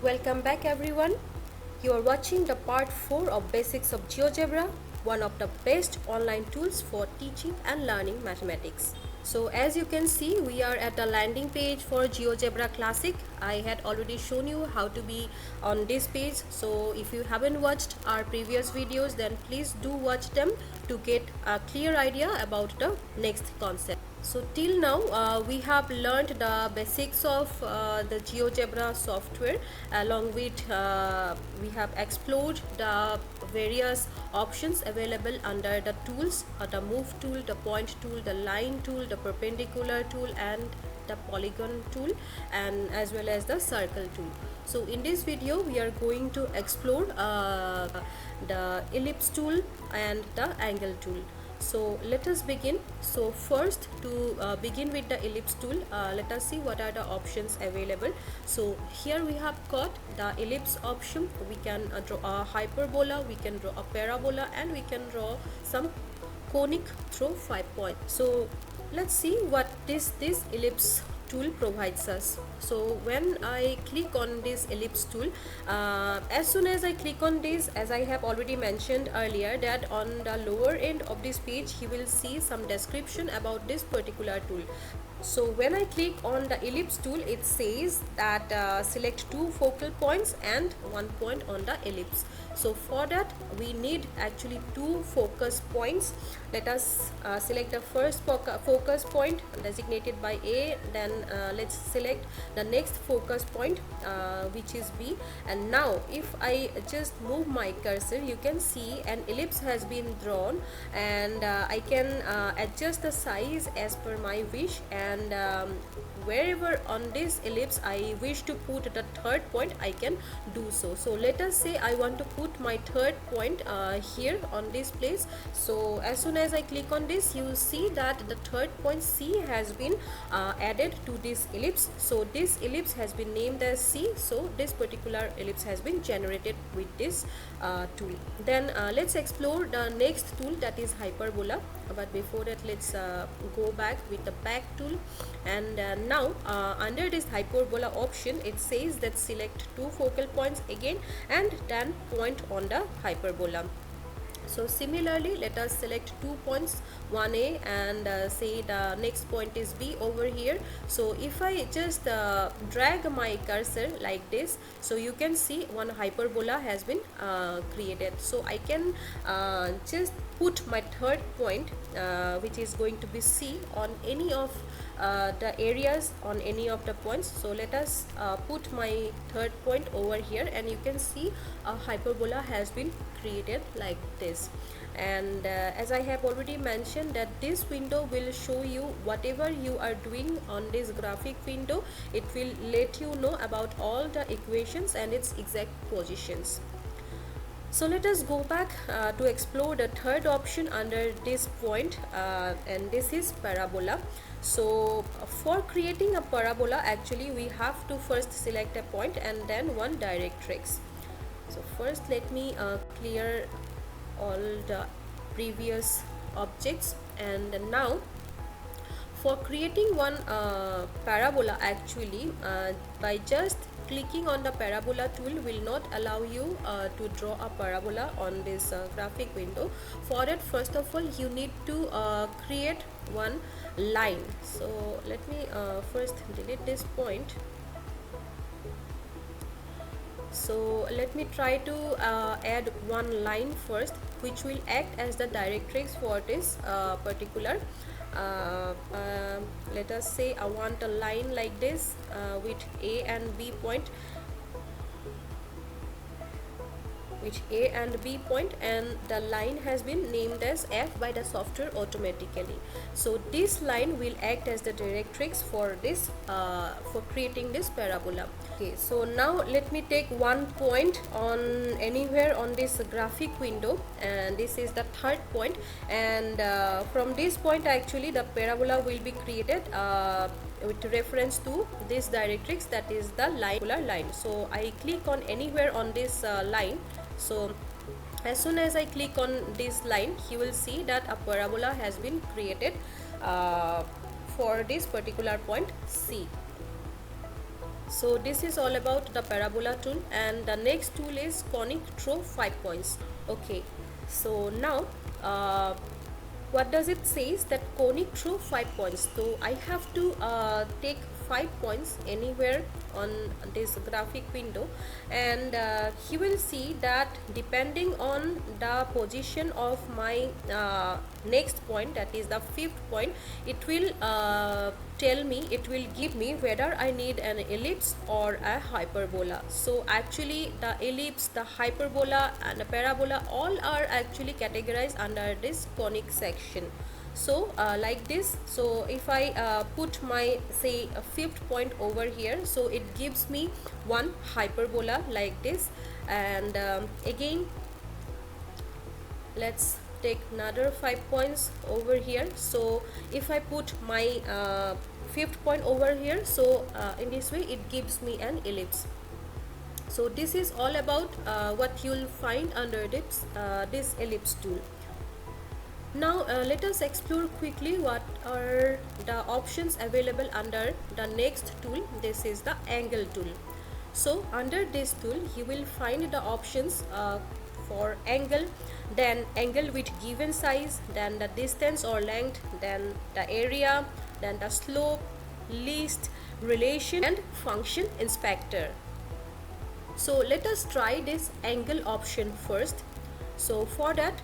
Welcome back everyone. You are watching the part 4 of Basics of GeoGebra, one of the best online tools for teaching and learning mathematics. So as you can see, we are at the landing page for GeoGebra Classic. I had already shown you how to be on this page. So if you haven't watched our previous videos, then please do watch them to get a clear idea about the next concept. So till now we have learned the basics of the GeoGebra software. Along with we have explored the various options available under the tools, the move tool, the point tool, the line tool, the perpendicular tool, and the polygon tool, and as well as the circle tool. So in this video we are going to explore the ellipse tool and the angle tool. So let us begin. So first, to begin with the ellipse tool, let us see what are the options available. So here we have got the ellipse option. We can draw a hyperbola, we can draw a parabola, and we can draw some conic through 5 points. So let's see what this ellipse tool provides us. So when I click on this ellipse tool, as soon as I click on this, as I have already mentioned earlier, that on the lower end of this page you will see some description about this particular tool. So when I click on the ellipse tool, it says that select 2 focal points and 1 point on the ellipse. So for that we need actually 2 focus points. Let us select the first focus point designated by A, then let's select the next focus point which is B, and now if I just move my cursor, you can see an ellipse has been drawn, and I can adjust the size as per my wish, and wherever on this ellipse I wish to put the third point, I can do so. So let us say I want to put my third point here on this place. So as soon as I click on this, you see that the third point C has been added to this ellipse. So this ellipse has been named as C. So this particular ellipse has been generated with this tool. Then let's explore the next tool, that is hyperbola. But before that, let's go back with the back tool, and now under this hyperbola option, it says that select 2 focal points again and then point on the hyperbola. So similarly, let us select 2 points, 1A, and say the next point is B over here. So if I just drag my cursor like this, so you can see one hyperbola has been created. So I can just put my third point which is going to be C on any of the areas, on any of the points. So let us put my third point over here, and you can see a hyperbola has been created like this. And as I have already mentioned, that this window will show you whatever you are doing on this graphic window. It will let you know about all the equations and its exact positions. So let us go back to explore the third option under this point, and this is parabola. So for creating a parabola, actually we have to first select a point and then one directrix. So first let me clear all the previous objects, and now for creating one parabola, actually by just clicking on the parabola tool will not allow you to draw a parabola on this graphic window. For it, first of all, you need to create one line. So let me first delete this point. So let me try to add one line first, which will act as the directrix for this particular let us say I want a line like this with A and B point, and the line has been named as F by the software automatically. So this line will act as the directrix for this for creating this parabola. Okay, so now let me take one point on anywhere on this graphic window, and this is the third point, and from this point actually the parabola will be created with reference to this directrix, that is the line. So I click on anywhere on this line. So as soon as I click on this line, you will see that a parabola has been created for this particular point C. So this is all about the parabola tool, and the next tool is conic throw 5 points. Okay, so now what does it says that conic throw 5 points. So I have to take 5 points anywhere on this graphic window, and he will see that depending on the position of my next point, that is the fifth point, it will tell me, it will give me whether I need an ellipse or a hyperbola. So actually the ellipse, the hyperbola and the parabola all are actually categorized under this conic section. So like this, so if I put my say a fifth point over here, so it gives me one hyperbola like this, and again let's take another 5 points over here. So if I put my fifth point over here, so in this way it gives me an ellipse. So this is all about what you'll find under this ellipse tool. Now let us explore quickly what are the options available under the next tool. This is the angle tool. So under this tool you will find the options for angle, then angle with given size, then the distance or length, then the area, then the slope, list, relation, and function inspector. So let us try this angle option first. So for that,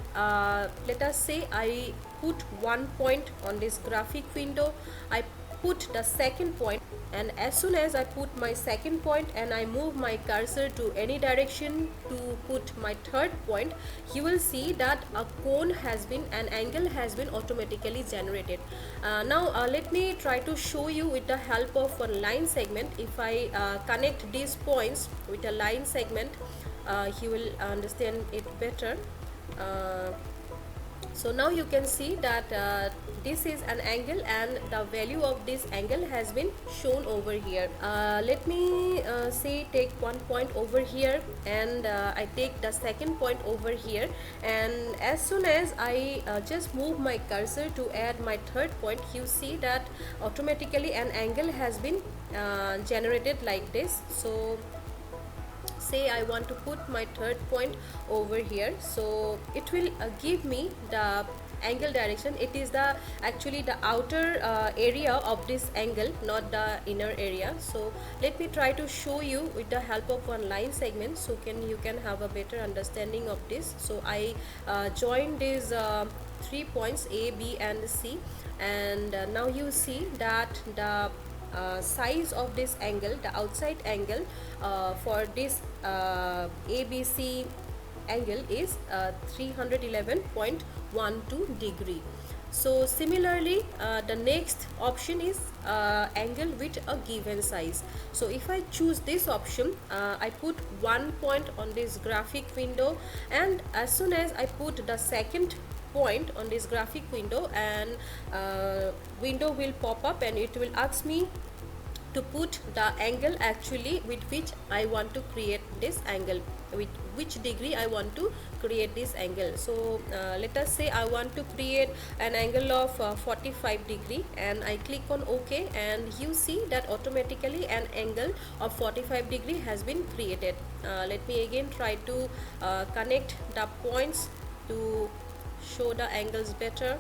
let us say I put one point on this graphic window, I put the second point, and as soon as I put my second point and I move my cursor to any direction to put my third point, you will see that a cone has been, an angle has been automatically generated. Now let me try to show you with the help of a line segment. If I connect these points with a line segment, you will understand it better. So now you can see that this is an angle and the value of this angle has been shown over here. Let me say take one point over here, and I take the second point over here, and as soon as I just move my cursor to add my third point, you see that automatically an angle has been generated like this. So say I want to put my third point over here, so it will give me the angle direction. It is the actually the outer area of this angle, not the inner area. So let me try to show you with the help of one line segment, so you can have a better understanding of this. So I join these 3 points A, B and C, and now you see that the size of this angle, the outside angle for this ABC angle is 311.12 degree. So similarly the next option is angle with a given size. So if I choose this option, I put one point on this graphic window, and as soon as I put the second point on this graphic window, and window will pop up and it will ask me to put the angle actually with which I want to create this angle, with which degree I want to create this angle. So let us say I want to create an angle of 45 degree, and I click on OK, and you see that automatically an angle of 45 degree has been created. Let me again try to connect the points to show the angles better,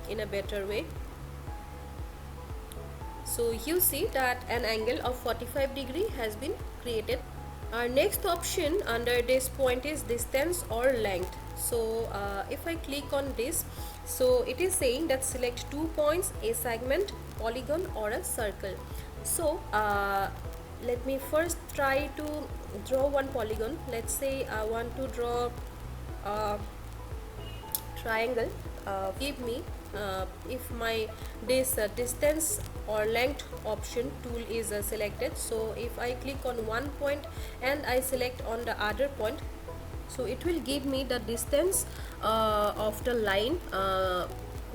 in a better way. So you see that an angle of 45 degree has been created. Our next option under this point is distance or length. So if I click on this, so it is saying that select 2 points, a segment, polygon or a circle. So let me first try to draw one polygon. Let's say I want to draw a triangle. Give me if my this distance or length option tool is selected. So if I click on one point and I select on the other point, so it will give me the distance of the line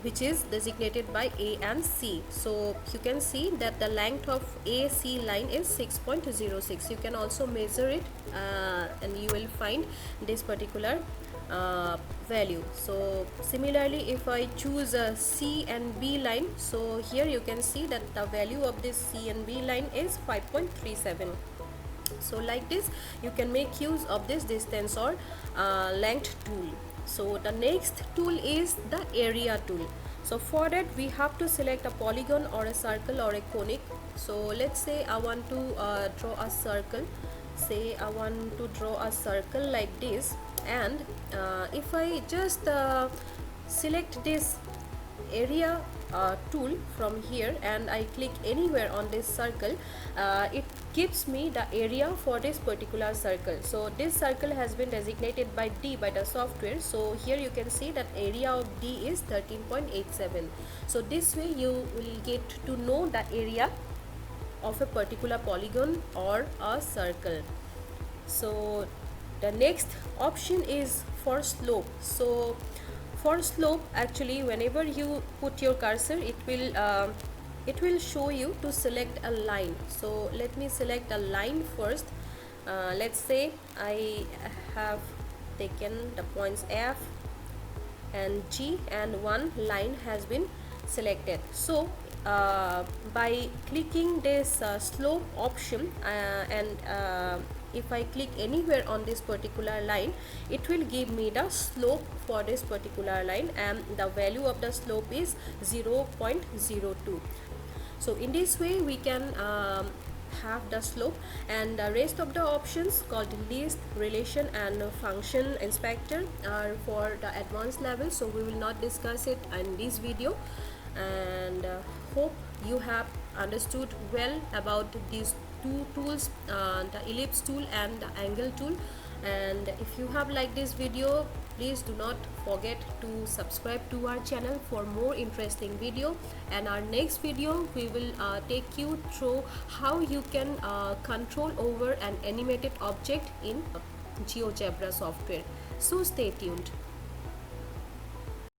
which is designated by A and C. So you can see that the length of AC line is 6.06. You can also measure it and you will find this particular value. So similarly, if I choose a C and B line, so here you can see that the value of this C and B line is 5.37. So like this you can make use of this distance or length tool. So the next tool is the area tool. So for that we have to select a polygon or a circle or a conic. So let's say I want to draw a circle. Say I want to draw a circle like this, and if I just select this area tool from here and I click anywhere on this circle, it gives me the area for this particular circle. So this circle has been designated by D by the software. So here you can see that area of D is 13.87. So this way you will get to know the area of a particular polygon or a circle. So the next option is for slope. So for slope, actually whenever you put your cursor, it will show you to select a line. So let me select a line first. Let's say I have taken the points F and G and one line has been selected. So by clicking this slope option and if I click anywhere on this particular line, it will give me the slope for this particular line, and the value of the slope is 0.02. So in this way we can have the slope, and the rest of the options called list, relation and function inspector are for the advanced level, so we will not discuss it in this video. And hope you have understood well about these two tools, the ellipse tool and the angle tool. And if you have liked this video, please do not forget to subscribe to our channel for more interesting video. And our next video we will take you through how you can control over an animated object in GeoGebra software. So stay tuned.